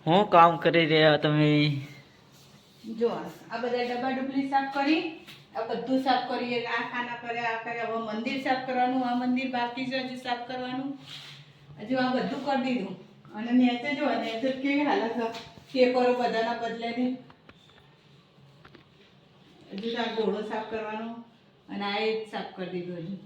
હું કામ કરી રહ્યા તમે? જો આ બધા ડબ્બા ડુબલી સાફ કરી, આ બધું સાફ કરીએ. આ ખાના કરે, આ કરે. હવે મંદિર સાફ કરવાનું, આ મંદિર બાકી છે હજુ સાફ કરવાનું. હજુ આ બધું કરી દીધું. અને નેચે જો નેચે કેવી હાલત પેપરો બધાના બદલેલી. હજુ તો આ ઘોડો સાફ કરવાનો અને આ એક સાફ કરી દીધું હજુ.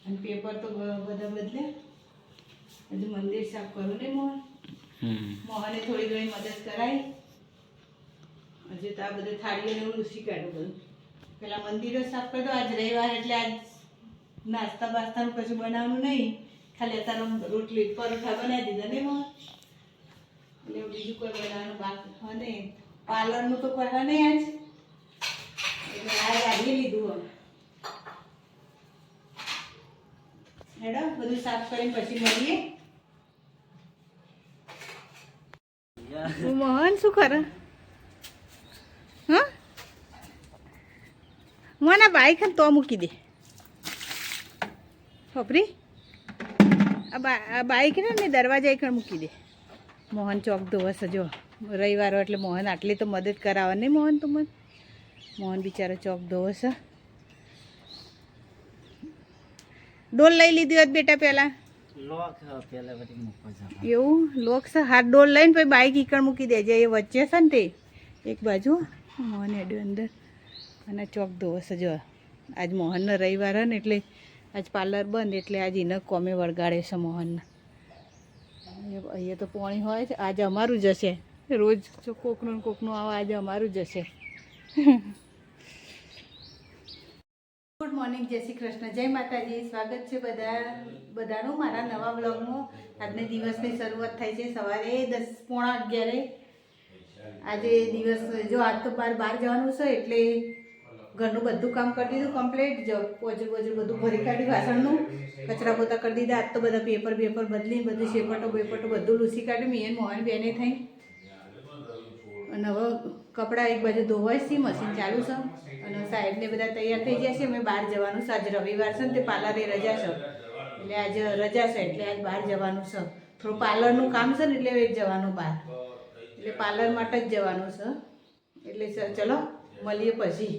અને પેપર તો બધા બદલે. હજુ મંદિર સાફ કરું ને મોહને થોડી ઘણી મદદ કરાય. હજુ તો આ બધું થાળીઓને એવું લૂસી કાઢું બધું. પેલા મંદિરો સાફ કરી દો. આજ રવિવાર એટલે આજ નાસ્તા બાસ્તાનું કશું બનાવવાનું નહીં. ખાલી અત્યારે રોટલી પરોઠા બનાવી દીધા ને મોહ. એટલે બીજું કોઈ બનાવવાનું બાકી હા નહીં. પાર્લરનું તો કરવા નહીં આજ. એટલે આ લાગી લીધું. હેડો બધું સાફ કરીને પછી મળીએ. મોહન શું કરે? હા મને બાઈક તો મૂકી દે ખબરી. આ બાઈક ને દરવાજા એક મૂકી દે. મોહન ચોક ધોવસ જો રવિવાર એટલે મોહન આટલી તો મદદ કરાવે નહીં મોહન તો મને. મોહન બિચારો ચોક ધોવસ. ડોલ લઈ લીધી હોત બેટા પેલા. એવું લોક છે. હાથ ડોલ લઈને પછી બાઈક ઈકણ મૂકી દેજે. એ વચ્ચે છે ને તે એક બાજુ મોહન હેડ્યું અંદર. અને ચોક ધોવસ જો આજ મોહનનો રવિવાર હે ને એટલે આજ પાર્લર બંધ એટલે આજ એને કોમે વળગાડે છે મોહનને. અહીંયા તો પાણી હોય છે. આજે અમારું જ હશે. રોજ કોકનું કોકનું આવે. આજે અમારું જ હશે. ગુડ મોર્નિંગ, જય શ્રી કૃષ્ણ, જય માતાજી. સ્વાગત છે બધાનું મારા નવા બ્લોગમાં. આજને દિવસની શરૂઆત થાય છે સવારે 10:45. આજે દિવસ જો આજ તો બહાર જવાનું છે એટલે ઘરનું બધું કામ કરી દીધું કમ્પ્લીટ. જો પોચું બધું ભરી કાઢ્યું. વાસણનું કચરા પોતા કરી દીધા. આજ તો બધા પેપર બદલી બધું શેપટો બધું લૂસી કાઢ્યું. મેં મોહન બેને થઈ. અને હવે કપડાં એક બાજુ ધોવાય છે. મશીન ચાલુ છે. અને સાહેબને બધા તૈયાર થઈ ગયા છે. અમે બહાર જવાનું છે. આજે રવિવાર છે ને તે પાર્લરે રજા છે. એટલે આજે રજા છે એટલે આજ બહાર જવાનું છે. થોડું પાર્લરનું કામ છે ને એટલે જવાનું બહાર. એટલે પાર્લર માટે જ જવાનું છે. એટલે ચલો મળીએ પછી.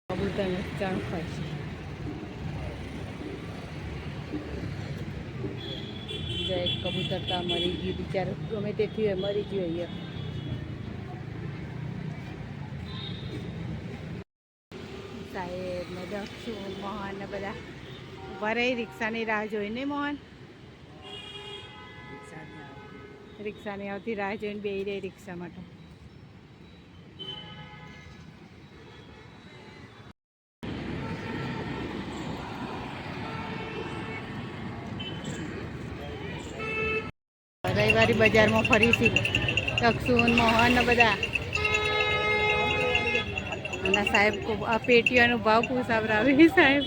કબૂતરને ચણ ખાય છે. જો એક કબૂતર તો મરી ગયું બિચારું. ગમે તેથી મરી ગયું. અહીંયા સાહેબ ને દક્ષુ મોહન ને બધા ભરે રિક્ષાની રાહ જોઈને. મોહન રિક્ષાની આવતી રાહ જોઈને બેહી રહી રિક્ષા માટે. રવિવારી બજારમાં ફરીથી દક્ષુ મોહન ને બધા. અને સાહેબ આ પેટીઓનો ભાવ પૂછાવરાવે સાહેબ.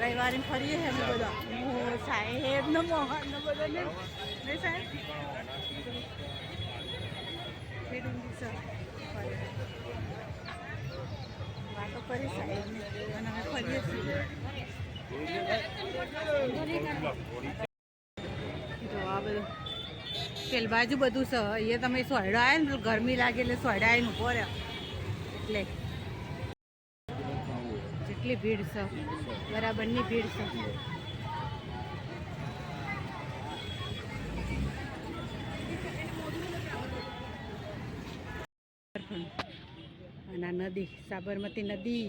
રવિવારે ફરીએ છે બધા સાહેબ ને મોહન ને બધા ને સાહેબ. વાતો કરી સાહેબ અને અમે ફરીએ છીએ. જો આ બધું પેલ બાજુ બધું છે. અહીંયા તમે સોયડો આવે ને ગરમી લાગે એટલે સોયડા આવીને ઊભો રહ્યો એટલે જેટલી ભીડ છે બરાબરની ભીડ છે. અને આ નદી સાબરમતી નદી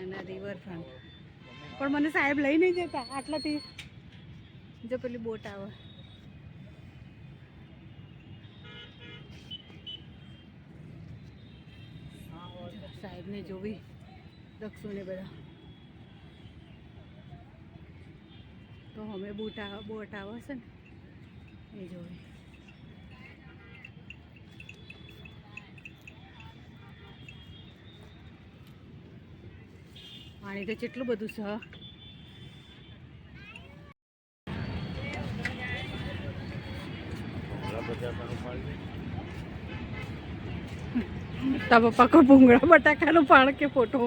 અને રિવરફ્રન્ટ. પણ મને સાહેબ લઈ નહીં જતા આટલાથી. જો પેલી બોટ આવે. સાહેબને જોવી દક્ષુને બધા તો અમે બોટ આવે છે ને એ જોવી. પાણી તો કેટલું બધું છે. તા પપ્પા કો ભૂંગળા બટાકાનો પાણ કે ફોટો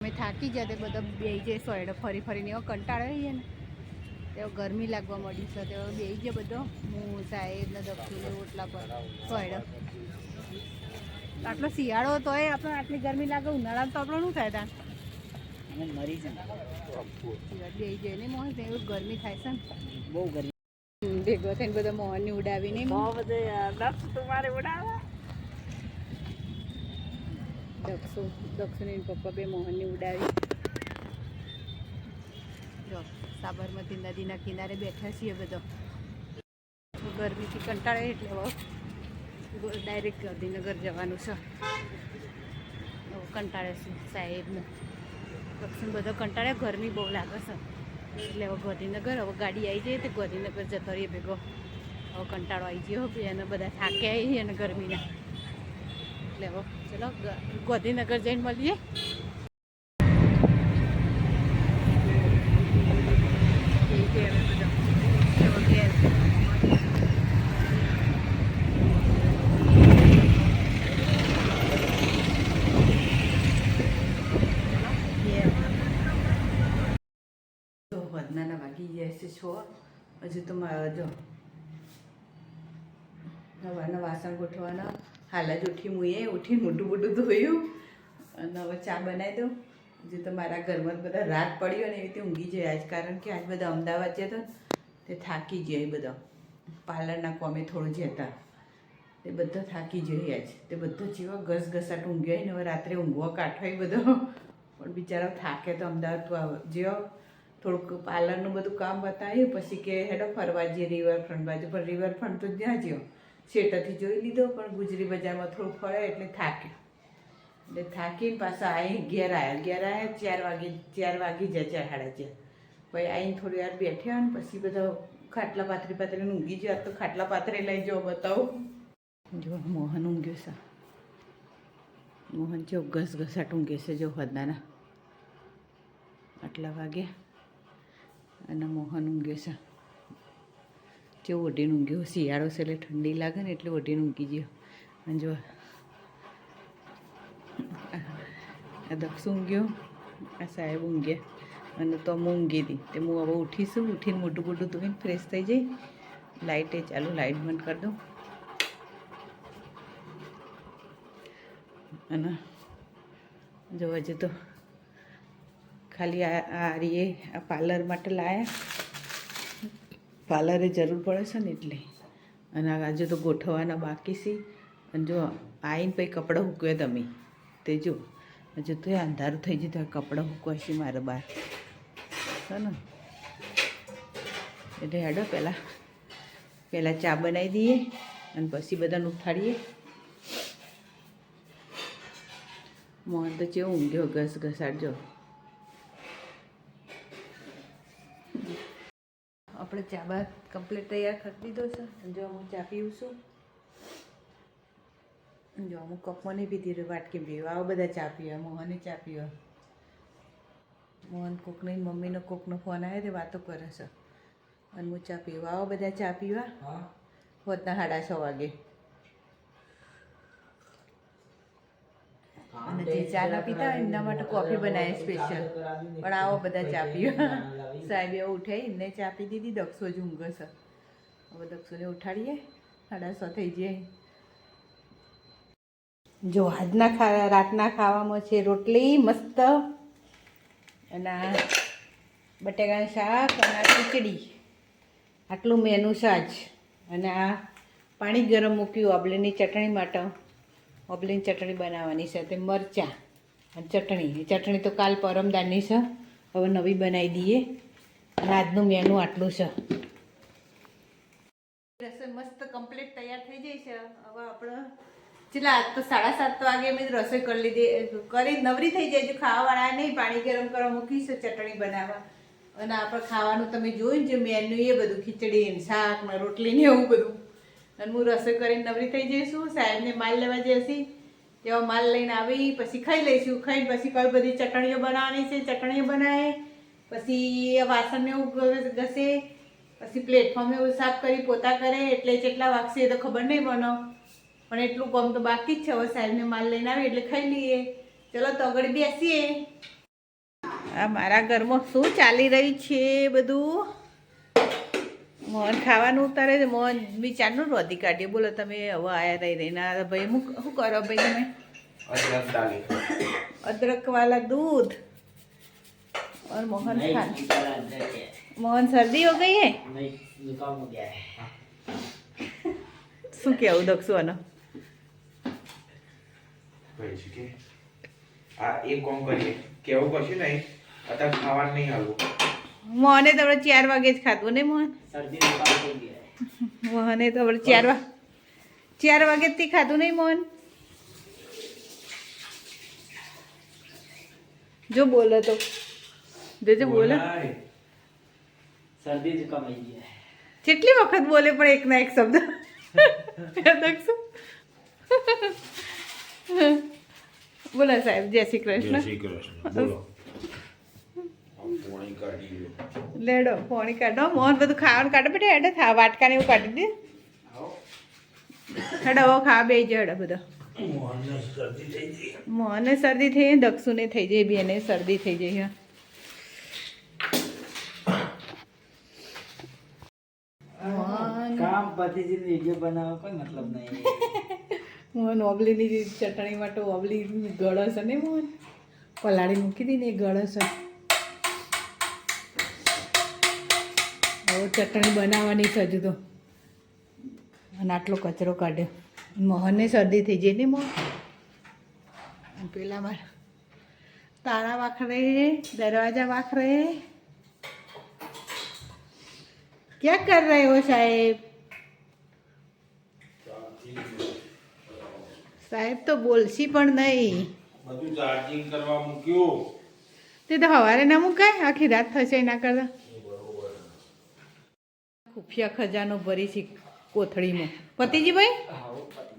અમે થાકી ગયા તે બધા બેસી જાય સોયડો ફરી ફરીને એવો કંટાળો આવીએ ને તેઓ ગરમી લાગવા મળી છે તેઓ બેસી ગયા બધો હું સાહેબ ને દક્ષુને ઓટલા પર સોયડો આટલો શિયાળો તોય આપણે આટલી ગરમી લાગે ઉનાળામાં તો આપણે શું થાય ત્યાં મરી જાય બેસી જાય ને મોહન એવું ગરમી થાય છે ને બહુ ગરમી ભેગો થઈને બધા મોહનને ઉડાવીને તમારે ઉડાવે દક્ષુને પપ્પા બે મોહનને ઉડાવી જો સાબરમતી નદીના કિનારે બેઠા છીએ બધો ગરમીથી કંટાળે એટલે ડાયરેક્ટ ગાંધીનગર જવાનું છે કંટાળે છે સાહેબને દક્ષિણ બધો કંટાળે ગરમી બહુ લાગે છે એટલે હવે ગાંધીનગર હવે ગાડી આવી જાય તો ગાંધીનગર જતો રહીએ ભેગો હવે કંટાળો આવી ગયો એને બધા થાકે આવી અને ગરમીના એટલે હવે ચલો ગાંધીનગર જઈને મળીએ વદનાના વાગી ગયા છે 6 હજુ તો જો સવારના વાસણ ગોઠવાના હાલ જ ઉઠીને મોટું મોટું ધોયું અને હવે ચા બનાવી દઉં હજુ તો મારા ઘરમાં બધા રાત પડ્યો ને એવી રીતે ઊંઘી જાય આજ કારણ કે આજ બધા અમદાવાદ જતા તે થાકી જાય બધા પાર્લરના કોમે થોડું જતા તે બધા થાકી જોઈએ આજ તે બધો જેવો ઘસઘસાટ ઊંઘ્યો ને હવે રાત્રે ઊંઘવા કાઢો બધો પણ બિચારા થાકે તો અમદાવાદ જેવો થોડુંક પાર્લરનું બધું કામ બતાવ્યું પછી કે હેડો ફરવા જઈએ રિવરફ્રન્ટ બાજુ પણ રિવરફ્રન્ટ તો જ્યાં જ્યો શેટાથી જોઈ લીધો પણ ગુજરી બજારમાં થોડું ફરે એટલે થાકીને પાછા આવી ઘેર આવ્યા 4 વાગી જાય 4 સાડા 4 પછી આવીને થોડી વાર બેઠ્યા ને પછી બધા ખાટલા પાથરીને ઊંઘી ગયા તો ખાટલા પાથરી લઈ જાઓ બતાવું જો મોહન ઊંઘ્યો છે મોહન જો ઘસઘસાટ ઊંઘે છે જો હદનાના આટલા વાગ્યા અને મોહન ઊંઘ્યો છે જે ઓઢીને ઊંઘ્યો શિયાળો છે એટલે ઠંડી લાગે ને એટલે ઓઢીને ઊંઘી ગયો અને જો આ દક્ષ ઊંઘ્યો આ સાહેબ ઊંઘ્યા અને તો હું ઊંઘી હતી તે હું હવે ઉઠીશું ઉઠીને મોટું ધોઈને ફ્રેશ થઈ જઈ લાઇટે ચાલુ લાઇટ બંધ કરી દઉં અને જો હજુ તો ખાલી આ રીએ આ પાર્લર માટે લાયા પાર્લરે જરૂર પડે છે ને એટલે અને હજુ તો ગોઠવવાના બાકી છે અને જો આવીને પછી કપડાં મૂક્યા તમે તે જો હજુ તો અંધારું થઈ ગયું તો કપડાં મૂકવા છે મારે બહાર છે ને એટલે હેડો પહેલાં ચા બનાવી દઈએ અને પછી બધાને ઉઠાડીએ મોહન તો કેવું ઊંઘ્યો ઘસઘસાટ જો આપણે ચા બાદ કમ્પ્લીટ તૈયાર કરી દીધો છે જો હું ચા પીવું છું જો અમુક કપમાં નહીં પીધી વાટકી પીવા આવા બધા ચા પીવા મોહને ચા પીવા મોહન કોકની મમ્મીનો કોકનો ફોન આવ્યો તે વાતો કરે છે અને હું ચા પીવા આવા બધા ચા પીવા હોતના 6:30 વાગે અને જે ચા ના પીતા હોય એમના માટે કોફી બનાવી સ્પેશિયલ પણ આવો બધા ચા પીવા સાહેબે ઉઠે એમને ચા પી દીધી દક્ષો જ ઊંઘે છે હવે દક્ષોને ઉઠાડીએ 6:30 થઈ જાય જો રાતના ખાવામાં છે રોટલી મસ્ત અને બટેકાનું શાક અને ખીચડી આટલું મેનુ છે આજ અને આ પાણી ગરમ મૂક્યું આંબલીની ચટણી માટે આંબલીની ચટણી બનાવવાની છે તે મરચાં અને ચટણી તો કાલ પરમદારની છે હવે નવી બનાવી દઈએ અને આજનું મેનુ આટલું છે રસોઈ મસ્ત કમ્પ્લીટ તૈયાર થઈ જાય છે હવે આપણે ચલા આજ તો 7:30 વાગે મેં રસોઈ કરી લીધી કરી નવરી થઈ જાય જો ખાવાવાળા નહીં પાણી ગરમ કરવા મૂકી છે ચટણી બનાવવા અને આપણે ખાવાનું તમે જોયું જે મેનુ એ બધું ખીચડી ને શાક ને રોટલી ને એવું બધું અને હું રસોઈ કરીને નવરી થઈ જઈશું સાહેબને માલ લેવા જઈશી તેવા માલ લઈને આવી પછી ખાઈ લઈશું ખાઈને પછી કઈ બધી ચટણીઓ બનાવવાની છે ચટણીઓ બનાવે પછી વાસણને એવું ઘસે પછી પ્લેટફોર્મ એવું સાફ કરી પોતા કરે એટલે જેટલા વાગશે એ તો ખબર નહીં બનો, પણ એટલું કામ તો બાકી જ છે. હવે સાહેબને માલ લઈને આવે એટલે ખાઈ લઈએ. ચલો તો આગળ બેસીએ. આ મારા ઘરમાં શું ચાલી રહી છે બધું? મોહન ખાવાનું ઉતારે છે. મોહન વિચારનું રોધી કાઢીએ. બોલો તમે હવે આયા રહી રહીને ભાઈ શું કરો ભાઈ તમે? अदरक डाली अदरक वाला दूध और मोहन नहीं, खान निकाला अंदर के। मोहन सर्दी हो गई है. नहीं, जुकाम हो गया है। શું કેવું દક્ષુ આનો? ભાઈ છે કે આ એક કોમ કરીએ કેવું કશું નહીં અત્યારે ખાવાનું નહીં આવું મોહને તો આપણે 4 વાગે જ ખાધું ને મોહન? सर्दी जुकाम हो गया है। મોહને તો આપણે 4 વાગે જ ખાધું નહીં મોહન? જો બોલો તો જો બોલો. सर्दी जुकाम हो गया है। કેટલી વખત બોલે પણ એક ના એક શબ્દ દક્ષુ. બોલો સાહેબ, જય શ્રી કૃષ્ણ. બોલો પોણી કાઢી લેડો પોણી કાઢો. મોહન બધું ખાવાનું કાઢો બેટા. હેડો ખા વાટકાને એવું કાઢી દે. હેડો હવે ખા બે જ હેડો બધા. મોહને શરદી થઈ, દક્ષુને થઈ જાય, બેને શરદી થઈ જાય. काम पति जी वीडियो बनाओ कोई मतलब नहीं है। મોહન ઓબલીની ચટણી માટે ઓબલી ગળસ ને મોહન પલાળી મૂકી દી ને ગળસ. હવે ચટણી બનાવવાની છે હજુ તો. અને આટલો કચરો કાઢ્યો. મોહનને શરદી થઈ જાય ને મોહન. પેલા મારા તાળા વાખરે, દરવાજા વાખરે. क्या कर रहे हो साहेब? સાહેબ તો બોલશી પણ નહીં. બધું ચાર્જિંગ કરવા મૂક્યું તે તો સવારે ના મૂકાય, આખી રાત થશે ના કરતા. ખુફિયા ખજાનો ભરી છે કોથળીમાં. પતિજી ભાઈ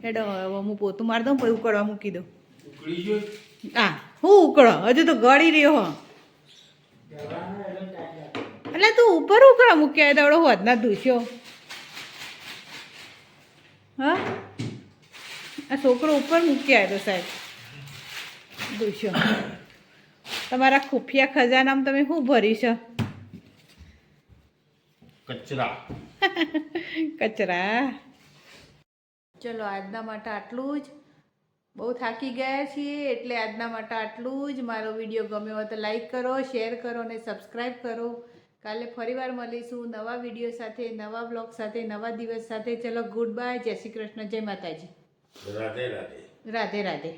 હેડો હવે હું પોતું મારી દઉં પછી ઉકળવા મૂકી દઉં. ઉકળી ગયો હા હું ઉકળો હજુ તો ગળી રહ્યો હો. એટલે તું ઉપર ઉકળા મૂક્યા તો આવડો હોદના દૂસ્યો. હા આ છોકરો ઉપર મૂક્યા તો સાહેબ દૂસ્યો. તમારા ખુફિયા ખજાનામાં તમે શું ભરી છે? કચરા કચરા. ચલો આજના માટે આટલું જ. બહુ થાકી ગયા છીએ એટલે આજના માટે આટલું જ. મારો વિડીયો ગમ્યો હોય તો લાઈક કરો, શેર કરો અને સબસ્ક્રાઈબ કરો. કાલે ફરીવાર મળીશું નવા વિડીયો સાથે, નવા બ્લોગ સાથે, નવા દિવસ સાથે. ચલો ગુડ બાય. જય શ્રી કૃષ્ણ. જય માતાજી. રાધે રાધે રાધે રાધે.